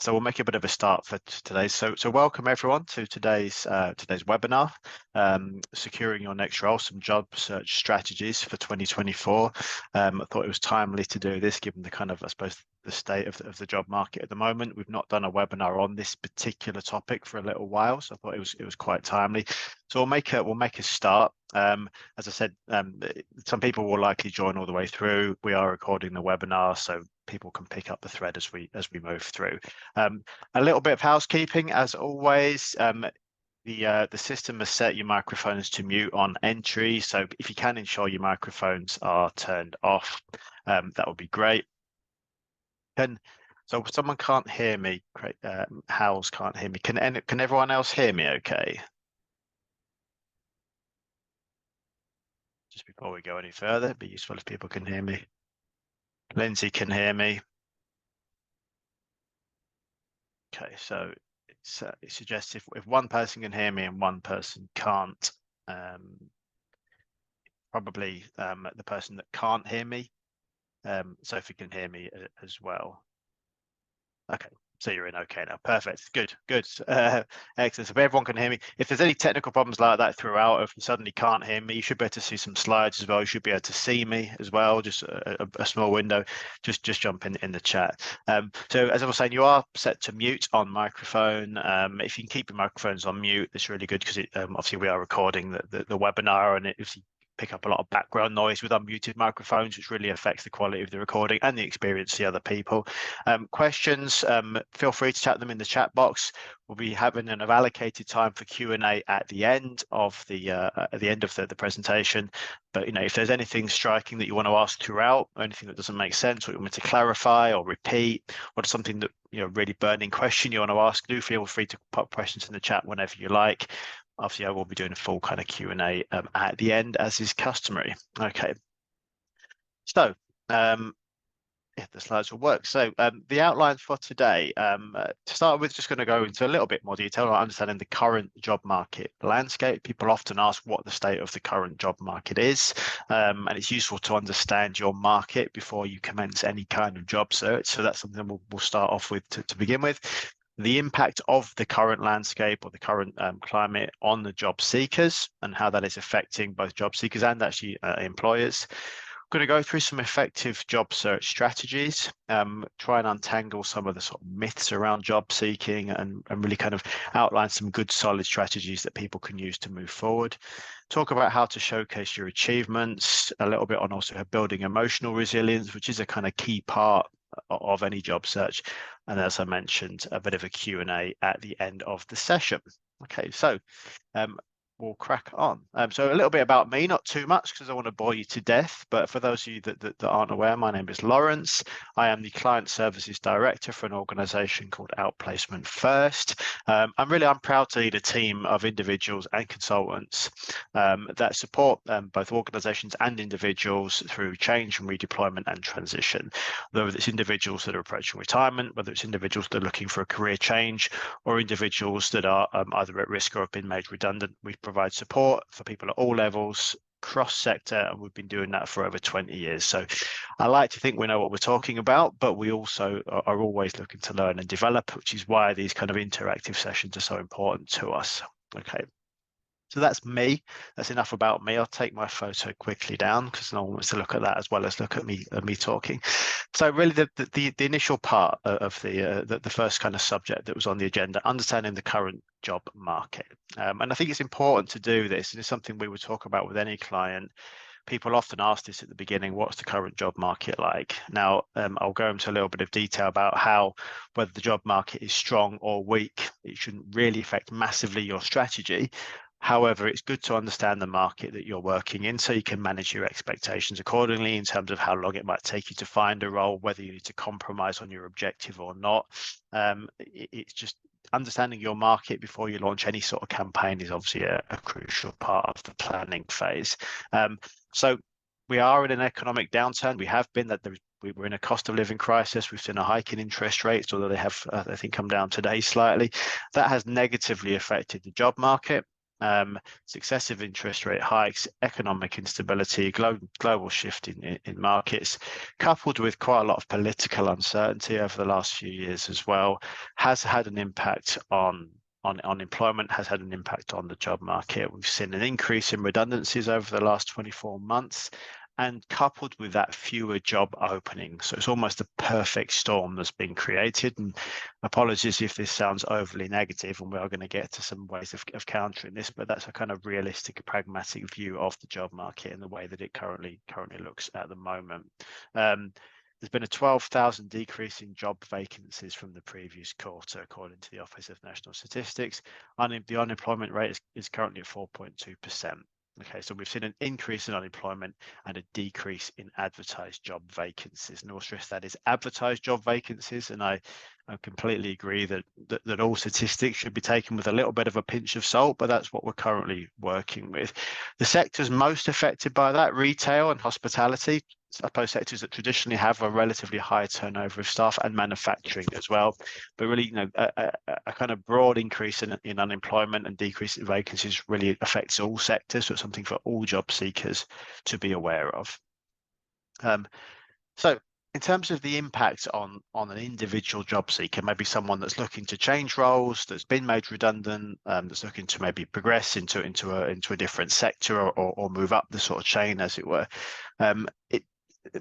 So we'll make a bit of a start for today. So welcome everyone to today's webinar, securing your next role, some job search strategies for 2024. I thought it was timely to do this, given the kind of, I suppose, the state of the job market at the moment. We've not done a webinar on this particular topic for a little while, so I thought it was quite timely. So we'll make a start. As I said, some people will likely join all the way through. We are recording the webinar, so people can pick up the thread as we move through. A little bit of housekeeping, as always. The system has set your microphones to mute on entry, so if you can ensure your microphones are turned off, that would be great. So if someone can't hear me, Howells can't hear me. Can everyone else hear me okay? Just before we go any further, it'd be useful if people can hear me. Lindsay can hear me. Okay, so it suggests if one person can hear me and one person can't, probably the person that can't hear me. So if you can hear me as well. Okay, so you're in okay now. Perfect. Good. Excellent. So if everyone can hear me, if there's any technical problems like that throughout, if you suddenly can't hear me, you should be able to see some slides as well. You should be able to see me as well, just a small window. Just jump in the chat. So as I was saying, you are set to mute on microphone. If you can keep your microphones on mute, it's really good because obviously we are recording the webinar, and if you pick up a lot of background noise with unmuted microphones, which really affects the quality of the recording and the experience of the other people. Questions, feel free to chat them in the chat box. We'll be having an allocated time for Q&A at the end of the presentation. But if there's anything striking that you want to ask throughout, or anything that doesn't make sense, or you want me to clarify or repeat, or something that really burning question you want to ask, do feel free to put questions in the chat whenever you like. Obviously, I will be doing a full kind of Q&A at the end, as is customary. Okay. So, if the slides will work. So the outline for today, to start with, just going to go into a little bit more detail on understanding the current job market landscape. People often ask what the state of the current job market is, and it's useful to understand your market before you commence any kind of job search. So that's something we'll start off with to begin with. The impact of the current landscape or the current climate on the job seekers and how that is affecting both job seekers and actually employers. I'm going to go through some effective job search strategies, try and untangle some of the sort of myths around job seeking and really kind of outline some good solid strategies that people can use to move forward. Talk about how to showcase your achievements, a little bit on also building emotional resilience, which is a kind of key part of any job search. And as I mentioned, a bit of a Q&A at the end of the session. Okay, so we'll crack on. So a little bit about me, not too much because I want to bore you to death, but for those of you that aren't aware, my name is Laurence. I am the Client Services Director for an organisation called Outplacement First. I'm proud to lead a team of individuals and consultants that support both organisations and individuals through change and redeployment and transition. Whether it's individuals that are approaching retirement, whether it's individuals that are looking for a career change, or individuals that are either at risk or have been made redundant, we provide support for people at all levels, cross-sector, and we've been doing that for over 20 years. So I like to think we know what we're talking about, but we also are always looking to learn and develop, which is why these kind of interactive sessions are so important to us. Okay. So that's me. That's enough about me. I'll take my photo quickly down because no one wants to look at that as well as look at me talking. So really the initial part of the first kind of subject that was on the agenda, understanding the current job market. And I think it's important to do this, and it's something we would talk about with any client. People often ask this at the beginning, what's the current job market like? Now, I'll go into a little bit of detail about how whether the job market is strong or weak, it shouldn't really affect massively your strategy. However, it's good to understand the market that you're working in so you can manage your expectations accordingly in terms of how long it might take you to find a role, whether you need to compromise on your objective or not. It's just understanding your market before you launch any sort of campaign is obviously a crucial part of the planning phase. So we are in an economic downturn. We have been we were in a cost of living crisis. We've seen a hike in interest rates, although they have, I think, come down today slightly. That has negatively affected the job market. successive interest rate hikes, economic instability, global shift in markets, coupled with quite a lot of political uncertainty over the last few years as well, has had an impact on unemployment, has had an impact on the job market. We've seen an increase in redundancies over the last 24 months. And coupled with that, fewer job openings. So it's almost a perfect storm that's been created. And apologies if this sounds overly negative, and we are going to get to some ways of countering this, but that's a kind of realistic, pragmatic view of the job market and the way that it currently looks at the moment. There's been a 12,000 decrease in job vacancies from the previous quarter, according to the Office of National Statistics. The unemployment rate is currently at 4.2%. Okay, so we've seen an increase in unemployment and a decrease in advertised job vacancies. And I'll stress that is advertised job vacancies. And I completely agree that all statistics should be taken with a little bit of a pinch of salt, but that's what we're currently working with. The sectors most affected by that, retail and hospitality, I suppose sectors that traditionally have a relatively high turnover of staff, and manufacturing as well. But really, a kind of broad increase in unemployment and decrease in vacancies really affects all sectors. So it's something for all job seekers to be aware of. So in terms of the impact on an individual job seeker, maybe someone that's looking to change roles, that's been made redundant, that's looking to maybe progress into a different sector or move up the sort of chain, as it were,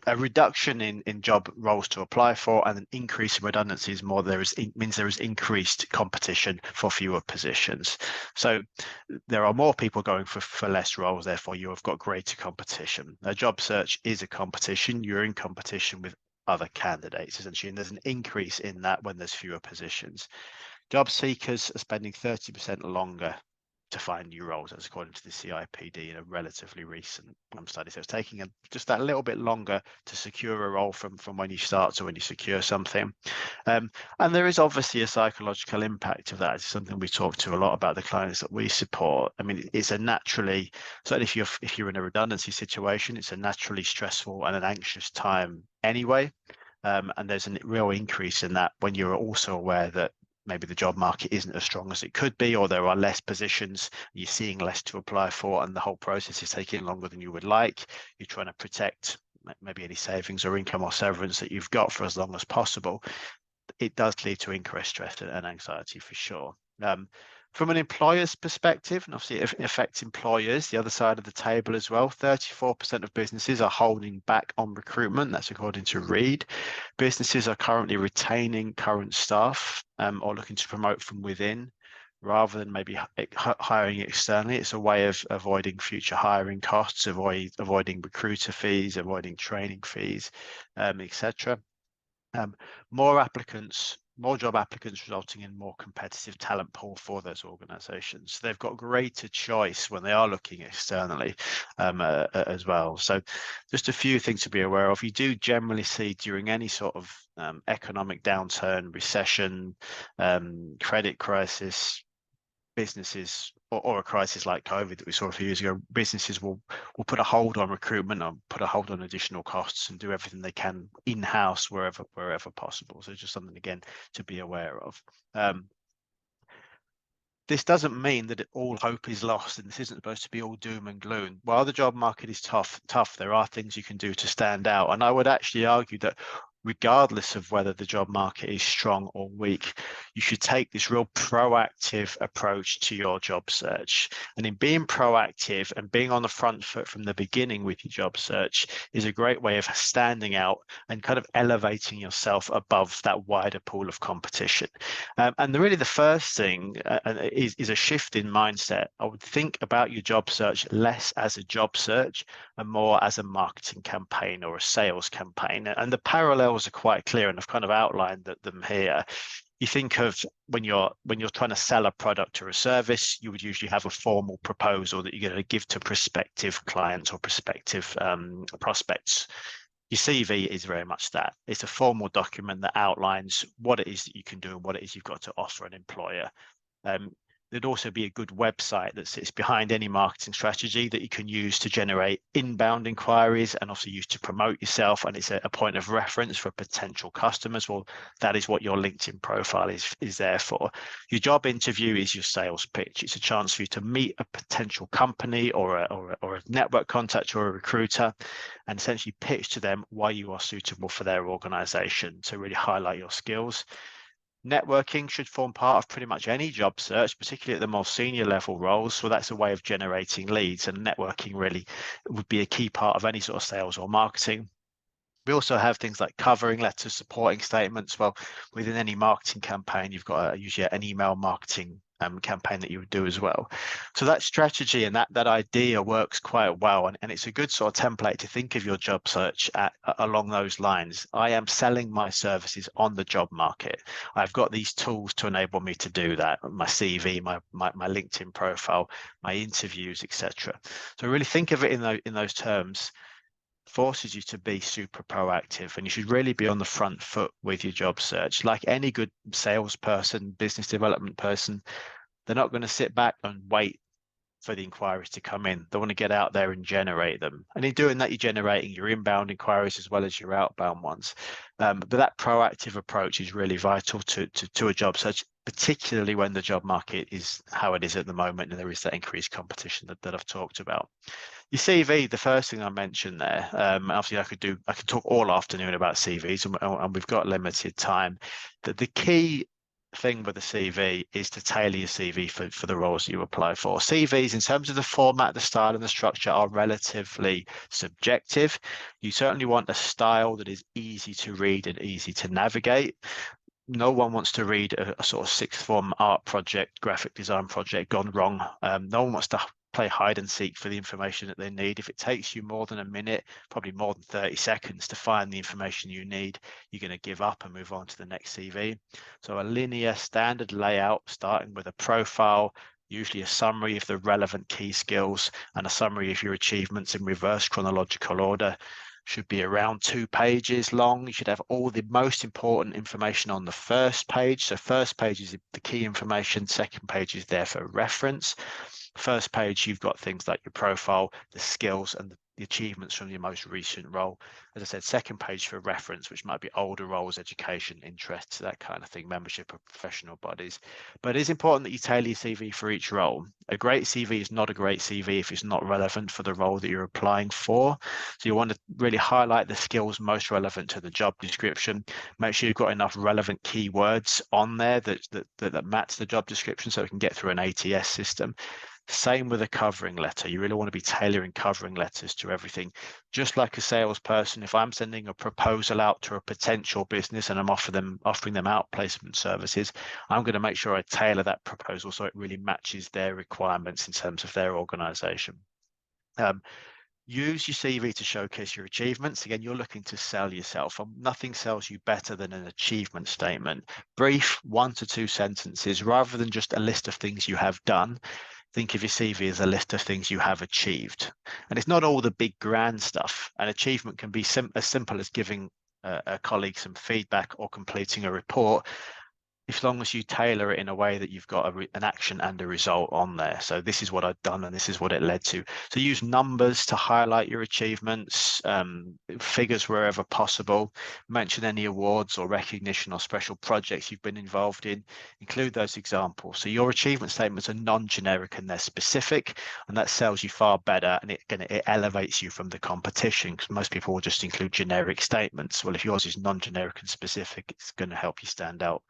a reduction in job roles to apply for and an increase in redundancies means there is increased competition for fewer positions. So there are more people going for less roles, therefore you have got greater competition. A job search is a competition. You're in competition with other candidates, essentially, and there's an increase in that when there's fewer positions. Job seekers are spending 30% longer to find new roles, as according to the CIPD in a relatively recent study. So it's taking just that little bit longer to secure a role from when you start to when you secure something. And there is obviously a psychological impact of that. It's something we talk to a lot about the clients that we support. I mean, it's a naturally, certainly if you're in a redundancy situation, it's a naturally stressful and an anxious time anyway. And there's a real increase in that when you're also aware that maybe the job market isn't as strong as it could be, or there are less positions, you're seeing less to apply for, and the whole process is taking longer than you would like. You're trying to protect maybe any savings or income or severance that you've got for as long as possible. It does lead to increased stress and anxiety for sure. From an employer's perspective, and obviously it affects employers, the other side of the table as well, 34% of businesses are holding back on recruitment. That's according to Reed. Businesses are currently retaining current staff or looking to promote from within rather than maybe hiring externally. It's a way of avoiding future hiring costs, avoiding recruiter fees, avoiding training fees, etc. More job applicants resulting in more competitive talent pool for those organizations. They've got greater choice when they are looking externally as well. So just a few things to be aware of. You do generally see during any sort of economic downturn, recession, credit crisis, businesses or a crisis like COVID that we saw a few years ago, businesses will put a hold on recruitment and put a hold on additional costs and do everything they can in-house wherever possible. So just something, again, to be aware of. This doesn't mean that all hope is lost, and this isn't supposed to be all doom and gloom. While the job market is tough, there are things you can do to stand out. And I would actually argue that regardless of whether the job market is strong or weak, you should take this real proactive approach to your job search. And in being proactive and being on the front foot from the beginning with your job search is a great way of standing out and kind of elevating yourself above that wider pool of competition. And really the first thing is a shift in mindset. I would think about your job search less as a job search and more as a marketing campaign or a sales campaign. And the parallels are quite clear, and I've kind of outlined them here. You think of when you're trying to sell a product or a service, you would usually have a formal proposal that you're going to give to prospective clients or prospective prospects. Your CV is very much that. It's a formal document that outlines what it is that you can do and what it is you've got to offer an employer. There'd also be a good website that sits behind any marketing strategy that you can use to generate inbound inquiries and also use to promote yourself. And it's a point of reference for potential customers. Well, that is what your LinkedIn profile is there for. Your job interview is your sales pitch. It's a chance for you to meet a potential company or a network contact or a recruiter and essentially pitch to them why you are suitable for their organization, to really highlight your skills. Networking should form part of pretty much any job search, particularly at the more senior level roles. So that's a way of generating leads, and networking really would be a key part of any sort of sales or marketing. We also have things like covering letters, supporting statements. Well, within any marketing campaign, you've got usually an email marketing campaign that you would do as well. So that strategy and that idea works quite well, and it's a good sort of template to think of your job search along those lines. I am selling my services on the job market. I've got these tools to enable me to do that: my CV, my LinkedIn profile, my interviews, etc. So really think of it in those terms. Forces you to be super proactive, and you should really be on the front foot with your job search. Like any good salesperson, business development person, they're not going to sit back and wait for the inquiries to come in. They want to get out there and generate them. And in doing that, you're generating your inbound inquiries as well as your outbound ones. But that proactive approach is really vital to a job search, particularly when the job market is how it is at the moment and there is that increased competition that I've talked about. Your CV, the first thing I mentioned there, obviously I could talk all afternoon about CVs, and we've got limited time. The key thing with the CV is to tailor your CV for the roles that you apply for. CVs, in terms of the format, the style, and the structure, are relatively subjective. You certainly want a style that is easy to read and easy to navigate. No one wants to read a sort of sixth form art project, graphic design project gone wrong. No one wants to play hide and seek for the information that they need. If it takes you more than a minute, probably more than 30 seconds to find the information you need, you're going to give up and move on to the next CV. So a linear standard layout, starting with a profile, usually a summary of the relevant key skills and a summary of your achievements in reverse chronological order, should be around 2 pages long. You should have all the most important information on the first page. So first page is the key information, second page is there for reference. First page, you've got things like your profile, the skills, and the achievements from your most recent role. As I said, second page for reference, which might be older roles, education, interests, that kind of thing, membership of professional bodies. But it is important that you tailor your CV for each role. A great CV is not a great CV if it's not relevant for the role that you're applying for. So you want to really highlight the skills most relevant to the job description. Make sure you've got enough relevant keywords on there that match the job description so it can get through an ATS system. Same with a covering letter. You really want to be tailoring covering letters to everything. Just like a salesperson, if I'm sending a proposal out to a potential business and I'm offering them outplacement services, I'm going to make sure I tailor that proposal so it really matches their requirements in terms of their organization. Use your CV to showcase your achievements. Again, you're looking to sell yourself, and nothing sells you better than an achievement statement. Brief, 1 to 2 sentences, rather than just a list of things you have done. Think of your CV as a list of things you have achieved. And it's not all the big grand stuff. An achievement can be as simple as giving a colleague some feedback or completing a report, as long as you tailor it in a way that you've got an action and a result on there. So this is what I've done and this is what it led to. So use numbers to highlight your achievements, figures wherever possible. Mention any awards or recognition or special projects you've been involved in. Include those examples. So your achievement statements are non-generic and they're specific, and that sells you far better, and it elevates you from the competition, because most people will just include generic statements. Well, if yours is non-generic and specific, it's going to help you stand out,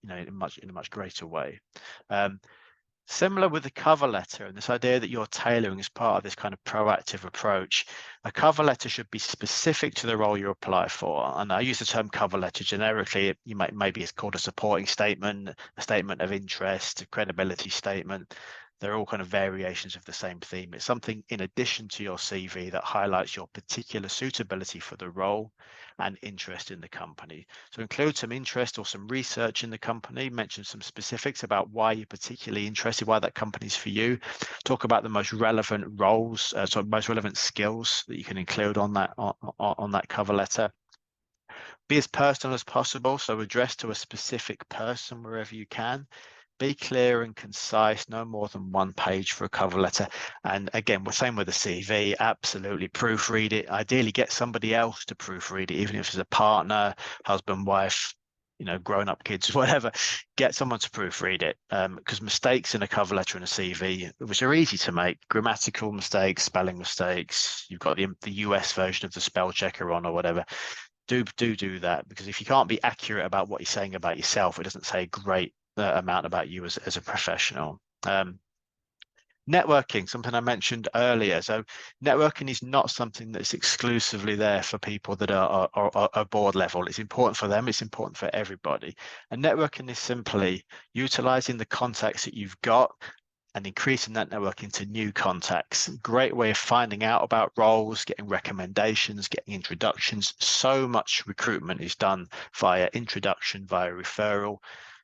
in a much greater way. Similar with the cover letter, and this idea that you're tailoring as part of this kind of proactive approach. A cover letter should be specific to the role you apply for. And I use the term cover letter generically. Maybe it's called a supporting statement, a statement of interest, a credibility statement. They're all kind of variations of the same theme. It's something in addition to your CV that highlights your particular suitability for the role and interest in the company. So include some interest or some research in the company, mention some specifics about why you're particularly interested, why that company's for you. Talk about the most relevant roles, most relevant skills that you can include on that cover letter. Be as personal as possible, so address to a specific person wherever you can. Be clear and concise, no more than 1 page for a cover letter. And again, we're same with the CV, absolutely proofread it. Ideally get somebody else to proofread it, even if it's a partner, husband, wife, you know, grown-up kids, whatever. Get someone to proofread it, because mistakes in a cover letter and a CV, which are easy to make, grammatical mistakes, spelling mistakes, you've got the US version of the spell checker on or whatever. Do that, because if you can't be accurate about what you're saying about yourself, it doesn't say a great amount about you as a professional. Networking, something I mentioned earlier. So networking is not something that's exclusively there for people that are board level. It's important for them. It's important for everybody. And networking is simply utilizing the contacts that you've got and increasing that network into new contacts. Great way of finding out about roles, getting recommendations, getting introductions. So much recruitment is done via introduction, via referral.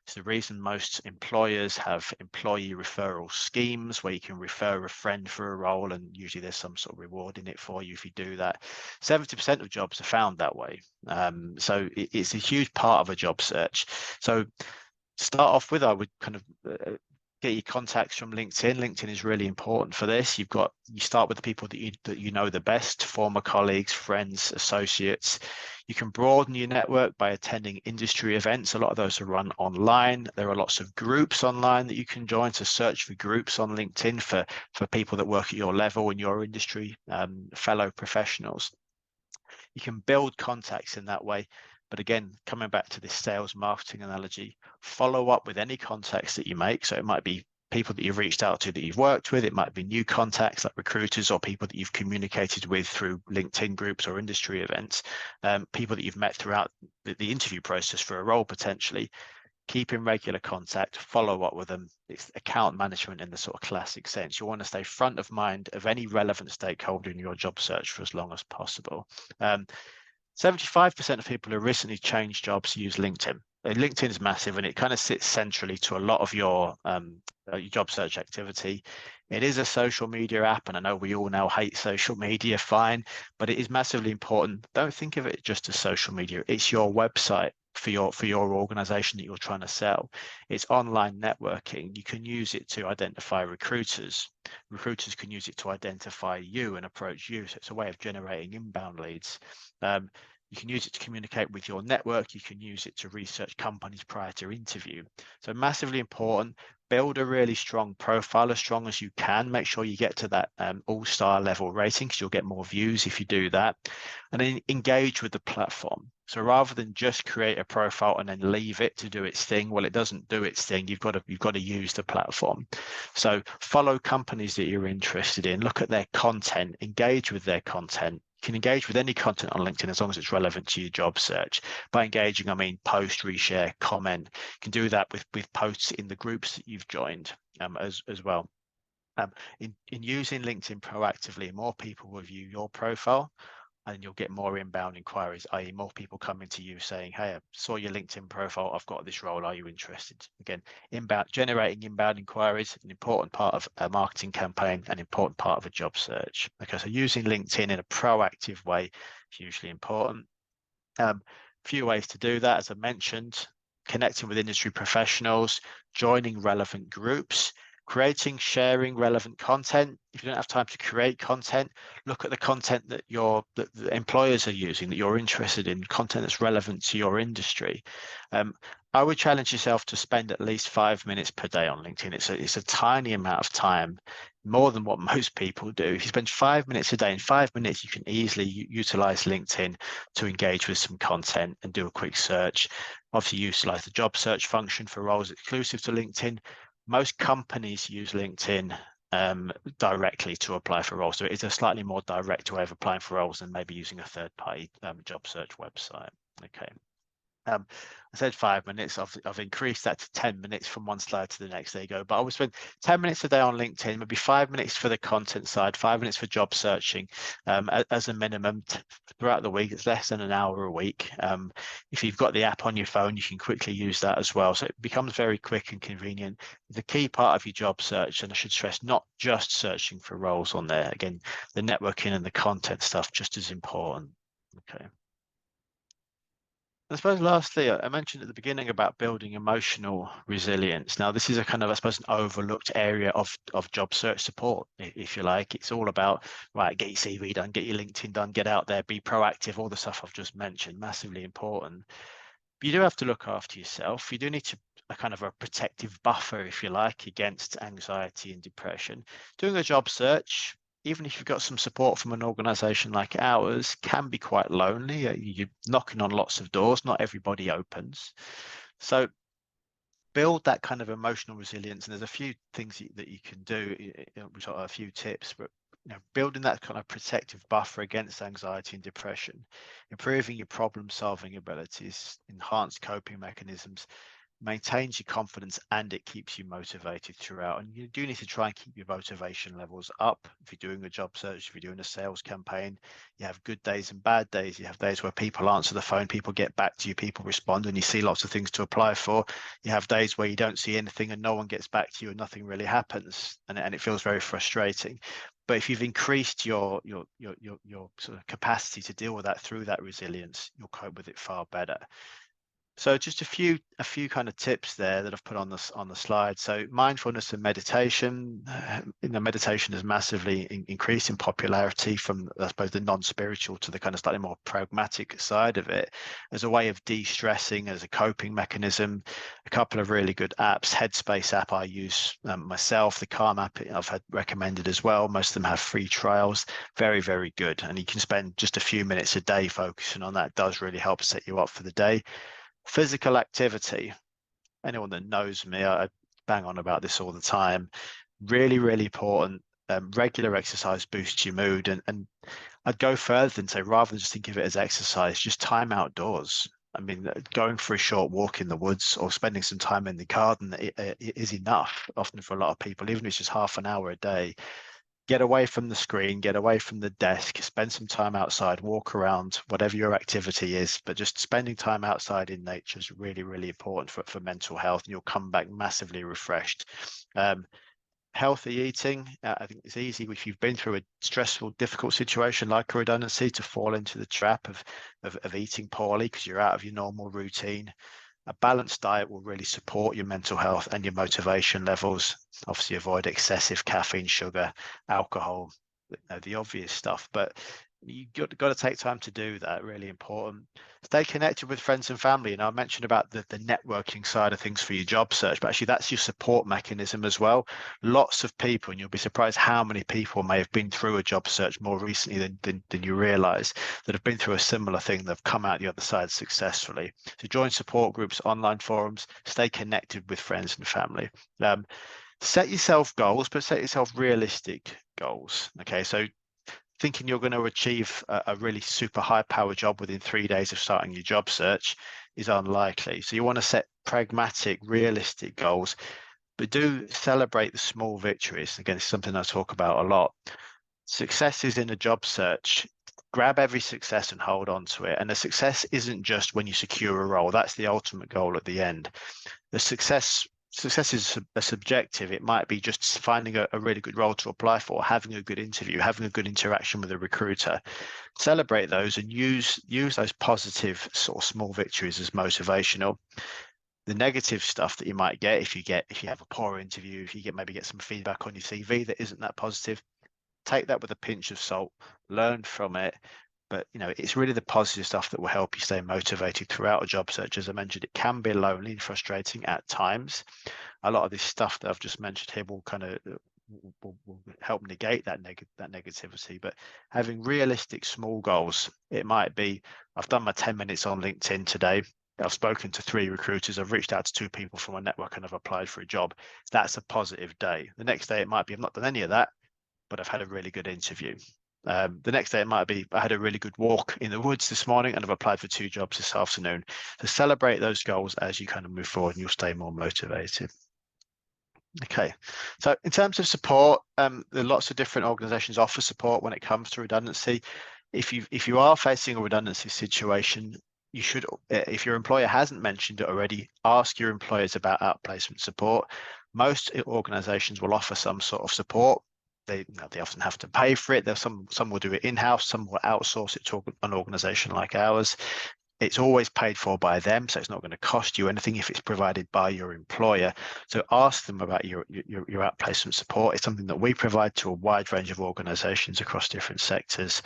It's the reason most employers have employee referral schemes where you can refer a friend for a role, and usually there's some sort of reward in it for you if you do that. 70% of jobs are found that way. So it's a huge part of a job search. So to start off with, I would kind of get your contacts from LinkedIn. LinkedIn is really important for this. You start with the people that you know the best, former colleagues, friends, associates. You can broaden your network by attending industry events. A lot of those are run online. There are lots of groups online that you can join, to search for groups on LinkedIn for people that work at your level in your industry, fellow professionals. You can build contacts in that way. But again, coming back to this sales marketing analogy, follow up with any contacts that you make. So it might be people that you've reached out to that you've worked with. It might be new contacts like recruiters or people that you've communicated with through LinkedIn groups or industry events, people that you've met throughout the interview process for a role potentially. Keep in regular contact, follow up with them. It's account management in the sort of classic sense. You want to stay front of mind of any relevant stakeholder in your job search for as long as possible. 75% of people who recently changed jobs use LinkedIn. LinkedIn is massive, and it kind of sits centrally to a lot of your job search activity. It is a social media app, and I know we all now hate social media, fine, but it is massively important. Don't think of it just as social media. It's your website for your organization that you're trying to sell. It's online networking. You can use it to identify recruiters. Recruiters can use it to identify you and approach you. So it's a way of generating inbound leads. You can use it to communicate with your network. You can use it to research companies prior to interview. So massively important. Build a really strong profile, as strong as you can. Make sure you get to that all-star level rating, because you'll get more views if you do that. And then engage with the platform. So rather than just create a profile and then leave it to do its thing, well, it doesn't do its thing. You've got to use the platform. So follow companies that you're interested in. Look at their content. Engage with their content. You can engage with any content on LinkedIn as long as it's relevant to your job search. By engaging, I mean post, reshare, comment. You can do that with posts in the groups that you've joined as well. In using LinkedIn proactively, more people will view your profile, and you'll get more inbound inquiries, i.e. more people coming to you saying, hey, I saw your LinkedIn profile, I've got this role, are you interested? Again, generating inbound inquiries, an important part of a marketing campaign, an important part of a job search. Okay, so using LinkedIn in a proactive way is hugely important. Few ways to do that, as I mentioned: connecting with industry professionals, joining relevant groups, sharing relevant content. If you don't have time to create content, look at the content that the employers are using, that you're interested in, content that's relevant to your industry. I would challenge yourself to spend at least 5 minutes per day on LinkedIn. It's a tiny amount of time, more than what most people do. If you spend 5 minutes a day, in 5 minutes, you can easily utilize LinkedIn to engage with some content and do a quick search. Obviously, utilize the job search function for roles exclusive to LinkedIn. Most companies use LinkedIn directly to apply for roles. So it's a slightly more direct way of applying for roles than maybe using a third-party job search website. Okay. I said 5 minutes. I've increased that to 10 minutes from one slide to the next. There you go. But I would spend 10 minutes a day on LinkedIn, maybe 5 minutes for the content side, 5 minutes for job searching as a minimum throughout the week. It's less than an hour a week. If you've got the app on your phone, you can quickly use that as well. So it becomes very quick and convenient. The key part of your job search, and I should stress, not just searching for roles on there. Again, the networking and the content stuff just as important. Okay. I suppose lastly, I mentioned at the beginning about building emotional resilience. Now, this is a kind of, I suppose, an overlooked area of job search support, if you like. It's all about, right, get your CV done, get your LinkedIn done, get out there, be proactive, all the stuff I've just mentioned, massively important. But you do have to look after yourself. You do need to a kind of a protective buffer, if you like, against anxiety and depression. Doing a job search, even if you've got some support from an organization like ours, can be quite lonely. You're knocking on lots of doors, not everybody opens. So build that kind of emotional resilience. And there's a few things that you can do. We've got a few tips, but building that kind of protective buffer against anxiety and depression, improving your problem solving abilities, enhanced coping mechanisms, maintains your confidence, and it keeps you motivated throughout. And you do need to try and keep your motivation levels up. If you're doing a job search, if you're doing a sales campaign, you have good days and bad days. You have days where people answer the phone, people get back to you, people respond, and you see lots of things to apply for. You have days where you don't see anything and no one gets back to you and nothing really happens, and it feels very frustrating. But if you've increased your sort of capacity to deal with that through that resilience, you'll cope with it far better. So just a few kind of tips there that I've put on the slide. So mindfulness and meditation. Meditation has massively increased in popularity from, I suppose, the non-spiritual to the kind of slightly more pragmatic side of it, as a way of de-stressing, as a coping mechanism. A couple of really good apps. Headspace app I use myself. The Calm app I've had recommended as well. Most of them have free trials. Very, very good. And you can spend just a few minutes a day focusing on that. It does really help set you up for the day. Physical activity. Anyone that knows me, I bang on about this all the time. Really, really important. Regular exercise boosts your mood, and I'd go further and say, rather than just think of it as exercise, just time outdoors. I mean, going for a short walk in the woods or spending some time in the garden is enough, often for a lot of people, even if it's just half an hour a day. Get away from the screen, get away from the desk, spend some time outside, walk around, whatever your activity is. But just spending time outside in nature is really, really important for mental health, and you'll come back massively refreshed. Healthy eating. I think it's easy if you've been through a stressful, difficult situation like a redundancy to fall into the trap of eating poorly because you're out of your normal routine. A balanced diet will really support your mental health and your motivation levels. Obviously, avoid excessive caffeine, sugar, alcohol, the obvious stuff. But you got to take time to do that. Really important. Stay connected with friends and family. And I mentioned about the networking side of things for your job search, but actually that's your support mechanism as well. Lots of people, and you'll be surprised how many people may have been through a job search more recently than you realize, that have been through a similar thing, that have come out the other side successfully. So join support groups, online forums, stay connected with friends and family. Set yourself goals, but set yourself realistic goals. Okay, so thinking you're going to achieve a really super high power job within 3 days of starting your job search is unlikely. So you want to set pragmatic, realistic goals, but do celebrate the small victories. Again, it's something I talk about a lot. Successes in a job search, grab every success and hold on to it. And the success isn't just when you secure a role. That's the ultimate goal at the end. The success is a subjective. It might be just finding a really good role to apply for, having a good interview, having a good interaction with a recruiter. Celebrate those and use those positive sort of small victories as motivational. The negative stuff that you might get, if you have a poor interview, if you maybe get some feedback on your CV that isn't that positive, take that with a pinch of salt, learn from it. But it's really the positive stuff that will help you stay motivated throughout a job search. As I mentioned, it can be lonely and frustrating at times. A lot of this stuff that I've just mentioned here will kind of will help negate that negativity. But having realistic small goals, it might be, I've done my 10 minutes on LinkedIn today. I've spoken to 3 recruiters. I've reached out to 2 people from my network and I've applied for a job. That's a positive day. The next day it might be, I've not done any of that, but I've had a really good interview. The next day it might be, I had a really good walk in the woods this morning and I've applied for 2 jobs this afternoon. So celebrate those goals as you kind of move forward and you'll stay more motivated. Okay, so in terms of support, there are lots of different organizations offer support when it comes to redundancy. If you are facing a redundancy situation, you should, if your employer hasn't mentioned it already, ask your employers about outplacement support. Most organizations will offer some sort of support. They often have to pay for it. There's some will do it in-house, some will outsource it to an organization like ours. It's always paid for by them, so it's not going to cost you anything if it's provided by your employer. So ask them about your outplacement support. It's something that we provide to a wide range of organizations across different sectors.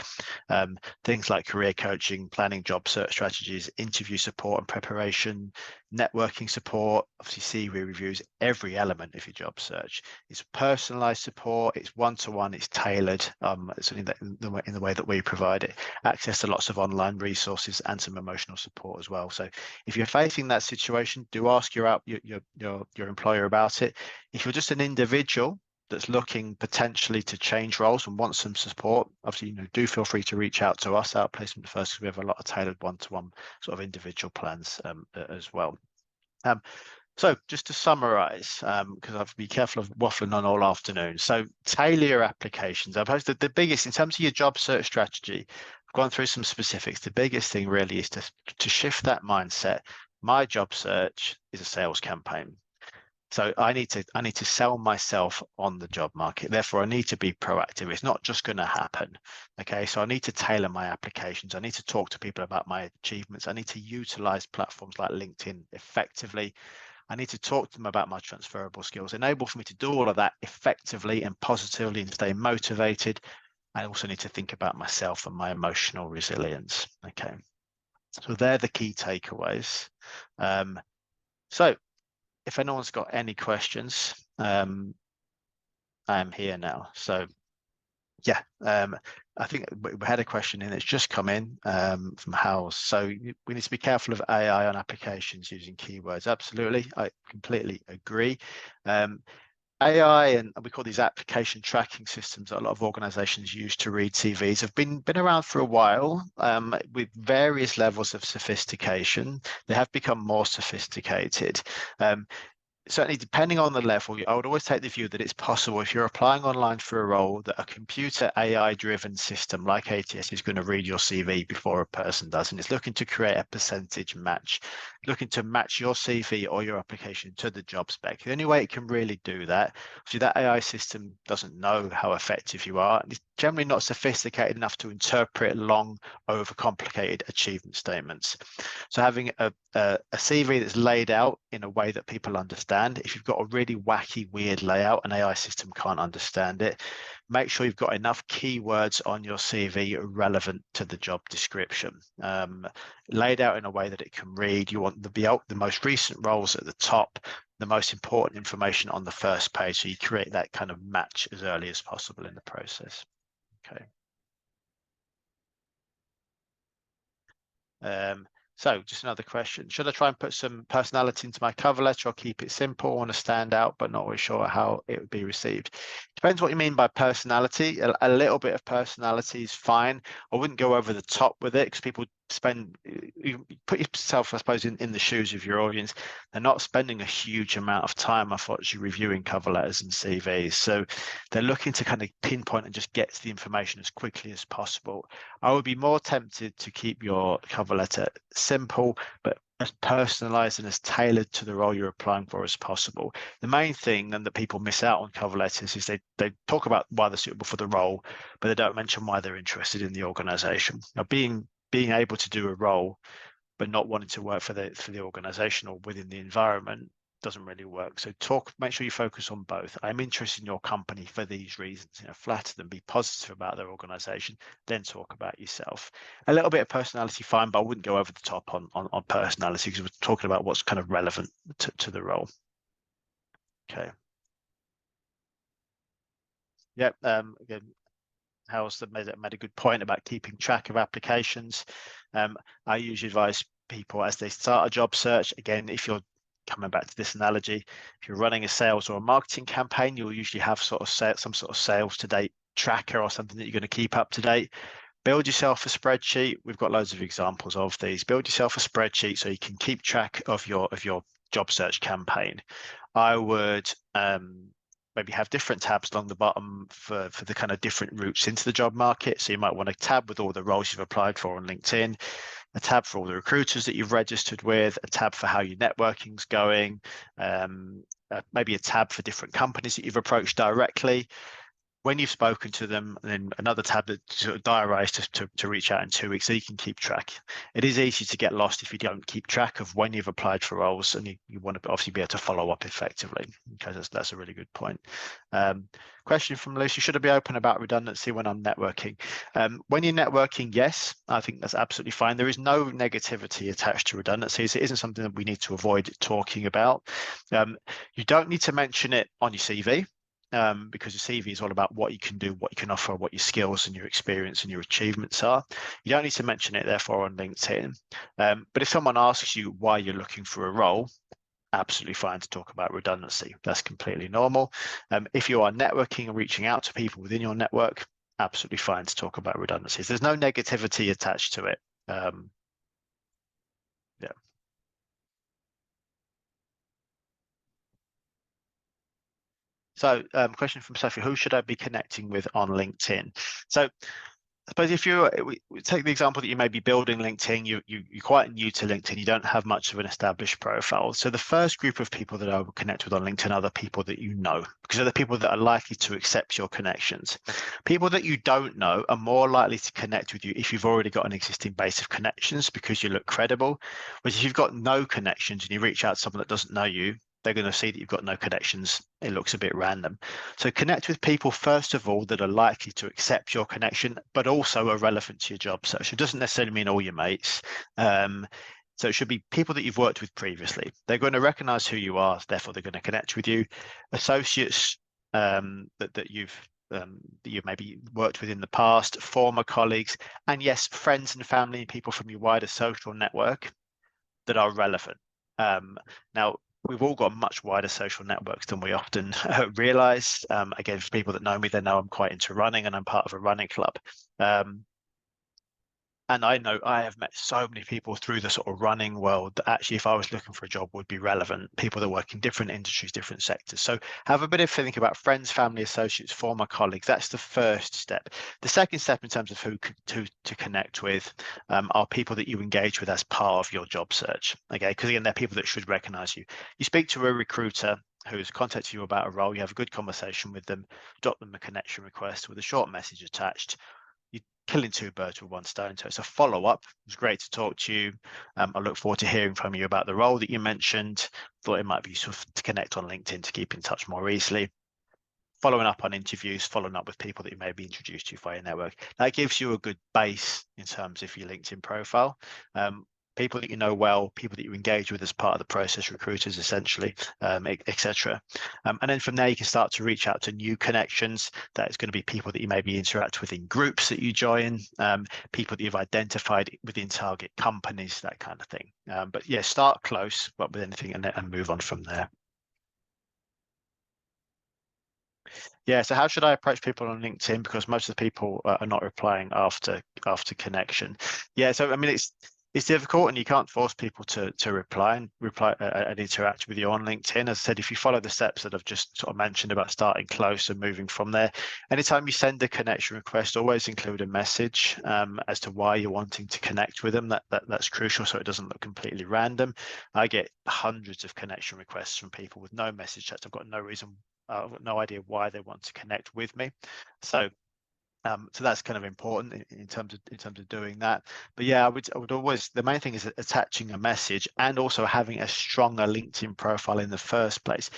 Things like career coaching, planning job search strategies, interview support and preparation, networking support, obviously CV reviews, every element of your job search. It's personalized support, it's one-to-one, it's tailored, in the way that we provide it. Access to lots of online resources and some emotional support as well. So if you're facing that situation, do ask your employer about it. If you're just an individual that's looking potentially to change roles and want some support, obviously, do feel free to reach out to us, Outplacement First, because we have a lot of tailored one-to-one sort of individual plans as well. So just to summarize, because I have to be careful of waffling on all afternoon. So tailor your applications. I've posted the biggest, in terms of your job search strategy, I've gone through some specifics. The biggest thing really is to shift that mindset. My job search is a sales campaign. So I need to sell myself on the job market. Therefore, I need to be proactive. It's not just going to happen. Okay, so I need to tailor my applications. I need to talk to people about my achievements. I need to utilize platforms like LinkedIn effectively. I need to talk to them about my transferable skills, enable for me to do all of that effectively and positively and stay motivated. I also need to think about myself and my emotional resilience. Okay, so they're the key takeaways. So if anyone's got any questions, I am here now. So yeah, I think we had a question in that's just come in from Howes. So we need to be careful of AI on applications using keywords. Absolutely, I completely agree. AI, and we call these application tracking systems that a lot of organizations use to read CVs, have been around for a while with various levels of sophistication. They have become more sophisticated. Certainly, depending on the level, I would always take the view that it's possible, if you're applying online for a role, that a computer AI-driven system like ATS is going to read your CV before a person does, and it's looking to create a percentage match, looking to match your CV or your application to the job spec. The only way it can really do that, obviously that AI system doesn't know how effective you are, and it's generally not sophisticated enough to interpret long, overcomplicated achievement statements. So having a CV that's laid out in a way that people understand. If you've got a really wacky, weird layout, an AI system can't understand it. Make sure you've got enough keywords on your CV relevant to the job description. Laid out in a way that it can read. You want the most recent roles at the top, the most important information on the first page, so you create that kind of match as early as possible in the process. Okay. So just another question. Should I try and put some personality into my cover letter or keep it simple? I want to stand out, but not really sure how it would be received. Depends what you mean by personality. A little bit of personality is fine. I wouldn't go over the top with it, because people you put yourself, I suppose, in the shoes of your audience. They're not spending a huge amount of time, unfortunately, reviewing cover letters and CVs. So they're looking to kind of pinpoint and just get to the information as quickly as possible. I would be more tempted to keep your cover letter simple, but as personalized and as tailored to the role you're applying for as possible. The main thing then that people miss out on cover letters is they talk about why they're suitable for the role, but they don't mention why they're interested in the organization. Now, being able to do a role but not wanting to work for the organization or within the environment doesn't really work. So make sure you focus on both. I'm interested in your company for these reasons. Flatter them, be positive about their organization, then talk about yourself. A little bit of personality, fine, but I wouldn't go over the top on personality, because we're talking about what's kind of relevant to the role. Okay. Yep. Again, How's made a good point about keeping track of applications. I usually advise people as they start a job search, again, if you're coming back to this analogy, if you're running a sales or a marketing campaign, you'll usually have some sort of sales to date tracker or something that you're going to keep up to date. Build yourself a spreadsheet. We've got loads of examples of these. Build yourself a spreadsheet so you can keep track of your job search campaign. I would maybe have different tabs along the bottom for the kind of different routes into the job market. So you might want a tab with all the roles you've applied for on LinkedIn, a tab for all the recruiters that you've registered with, a tab for how your networking's going, maybe a tab for different companies that you've approached directly. when you've spoken to them, then another tab that sort of diarise to reach out in 2 weeks so you can keep track. It is easy to get lost if you don't keep track of when you've applied for roles, and you want to obviously be able to follow up effectively. Okay, that's a really good point. Question from Lucy: should I be open about redundancy when I'm networking? When you're networking, yes, I think that's absolutely fine. There is no negativity attached to redundancies. It isn't something that we need to avoid talking about. You don't need to mention it on your CV. Because your CV is all about what you can do, what you can offer, what your skills and your experience and your achievements are. You don't need to mention it, therefore, on LinkedIn. But if someone asks you why you're looking for a role, absolutely fine to talk about redundancy. That's completely normal. If you are networking and reaching out to people within your network, absolutely fine to talk about redundancies. There's no negativity attached to it. Yeah. So, question from Sophie: who should I be connecting with on LinkedIn? So, I suppose if we take the example that you may be building LinkedIn, you're quite new to LinkedIn, you don't have much of an established profile. So the first group of people that I would connect with on LinkedIn are the people that you know, because they're the people that are likely to accept your connections. People that you don't know are more likely to connect with you if you've already got an existing base of connections because you look credible. Whereas if you've got no connections and you reach out to someone that doesn't know you, they're going to see that you've got no connections. It looks a bit random. So connect with people, first of all, that are likely to accept your connection, but also are relevant to your job search. It doesn't necessarily mean all your mates. So it should be people that you've worked with previously. They're going to recognize who you are, therefore they're going to connect with you. Associates that you've maybe worked with in the past, former colleagues, and yes, friends and family and people from your wider social network that are relevant. Now, we've all got much wider social networks than we often realize. Again, for people that know me, they know I'm quite into running and I'm part of a running club. And I know I have met so many people through the sort of running world that actually, if I was looking for a job, would be relevant. People that work in different industries, different sectors. So have a bit of think about friends, family, associates, former colleagues. That's the first step. The second step in terms of who to connect with are people that you engage with as part of your job search. Okay, because again, they're people that should recognize you. You speak to a recruiter who's contacted you about a role, you have a good conversation with them, drop them a connection request with a short message attached. You're killing two birds with one stone. So it's a follow-up. It was great to talk to you. I look forward to hearing from you about the role that you mentioned. Thought it might be useful to connect on LinkedIn to keep in touch more easily. Following up on interviews, following up with people that you may be introduced to via your network. That gives you a good base in terms of your LinkedIn profile. People that you know well, people that you engage with as part of the process, recruiters essentially, etc. And then from there, you can start to reach out to new connections. That is going to be people that you maybe interact with in groups that you join, people that you've identified within target companies, that kind of thing. But yeah, start close, but with anything and move on from there. Yeah, so how should I approach people on LinkedIn? Because most of the people are not replying after connection. Yeah, so I mean it's difficult, and you can't force people to reply and interact with you on LinkedIn. As I said, if you follow the steps that I've just sort of mentioned about starting close and moving from there, anytime you send a connection request, always include a message as to why you're wanting to connect with them. That's crucial, so it doesn't look completely random. I get hundreds of connection requests from people with no message text. I've got no reason. I've got no idea why they want to connect with me. So that's kind of important in terms of doing that. But yeah, I would always, the main thing is attaching a message and also having a stronger LinkedIn profile in the first place.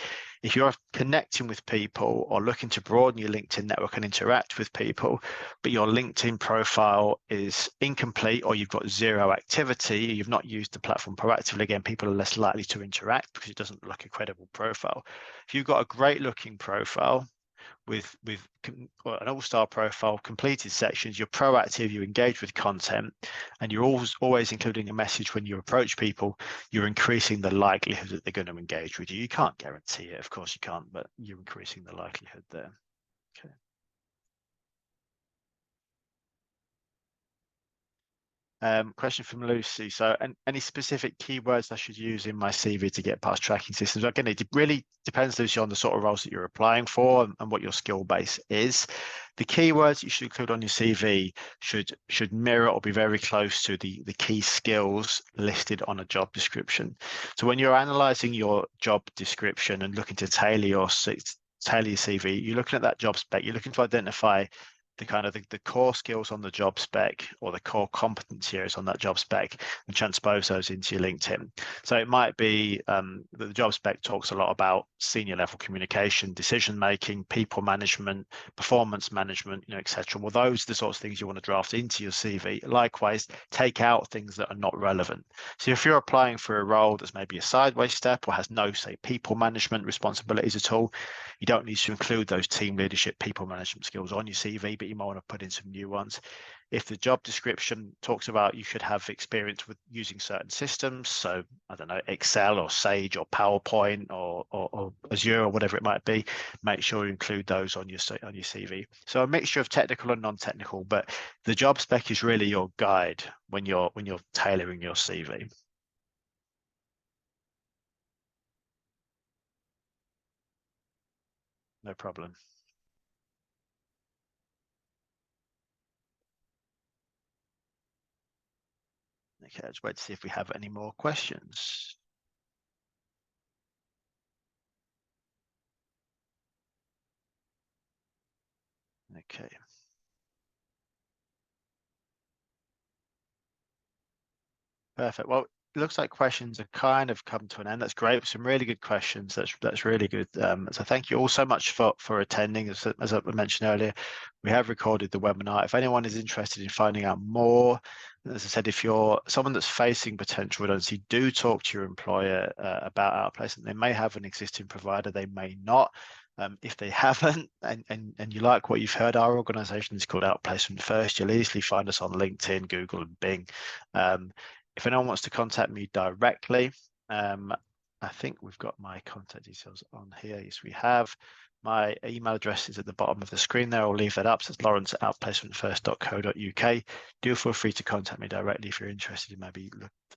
If you're connecting with people or looking to broaden your LinkedIn network and interact with people, but your LinkedIn profile is incomplete or you've got zero activity, you've not used the platform proactively, again, people are less likely to interact because it doesn't look a credible profile. If you've got a great looking profile, with an all-star profile, completed sections, you're proactive, you engage with content, and you're always including a message when you approach people, you're increasing the likelihood that they're going to engage with you. You can't guarantee it, of course you can't, but you're increasing the likelihood there. Okay. Question from Lucy. So, any specific keywords I should use in my CV to get past tracking systems? Again, it really depends, Lucy, on the sort of roles that you're applying for and what your skill base is. The keywords you should include on your CV should mirror or be very close to the key skills listed on a job description. So when you're analysing your job description and looking to tailor your tailor your CV, you're looking at that job spec, you're looking to identify the kind of the core skills on the job spec or the core competency areas on that job spec and transpose those into your LinkedIn. So it might be that the job spec talks a lot about senior level communication, decision making, people management, performance management, etc. Well, those are the sorts of things you want to draft into your CV. Likewise, take out things that are not relevant. So if you're applying for a role that's maybe a sideways step or has no, say, people management responsibilities at all, you don't need to include those team leadership, people management skills on your CV, but you might want to put in some new ones. If the job description talks about you should have experience with using certain systems, so I don't know, Excel or Sage or PowerPoint or Azure or whatever it might be, make sure you include those on your CV. So a mixture of technical and non-technical, but the job spec is really your guide when you're tailoring your CV. No problem. Okay, let's wait to see if we have any more questions. Okay. Perfect. Well, it looks like questions have kind of come to an end. That's great. Some really good questions. That's really good. So thank you all so much for attending. As I mentioned earlier, we have recorded the webinar. If anyone is interested in finding out more, as I said, if you're someone that's facing potential redundancy, do talk to your employer about outplacement. They may have an existing provider, they may not. If they haven't, and you like what you've heard, our organization is called Outplacement First. You'll easily find us on LinkedIn, Google, and Bing. If anyone wants to contact me directly, I think we've got my contact details on here. Yes, we have. My email address is at the bottom of the screen there. I'll leave that up. So it's lawrence@outplacementfirst.co.uk. Do feel free to contact me directly if you're interested in maybe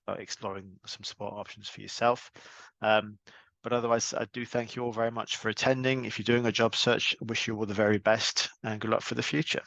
exploring some support options for yourself. But otherwise, I do thank you all very much for attending. If you're doing a job search, I wish you all the very best and good luck for the future.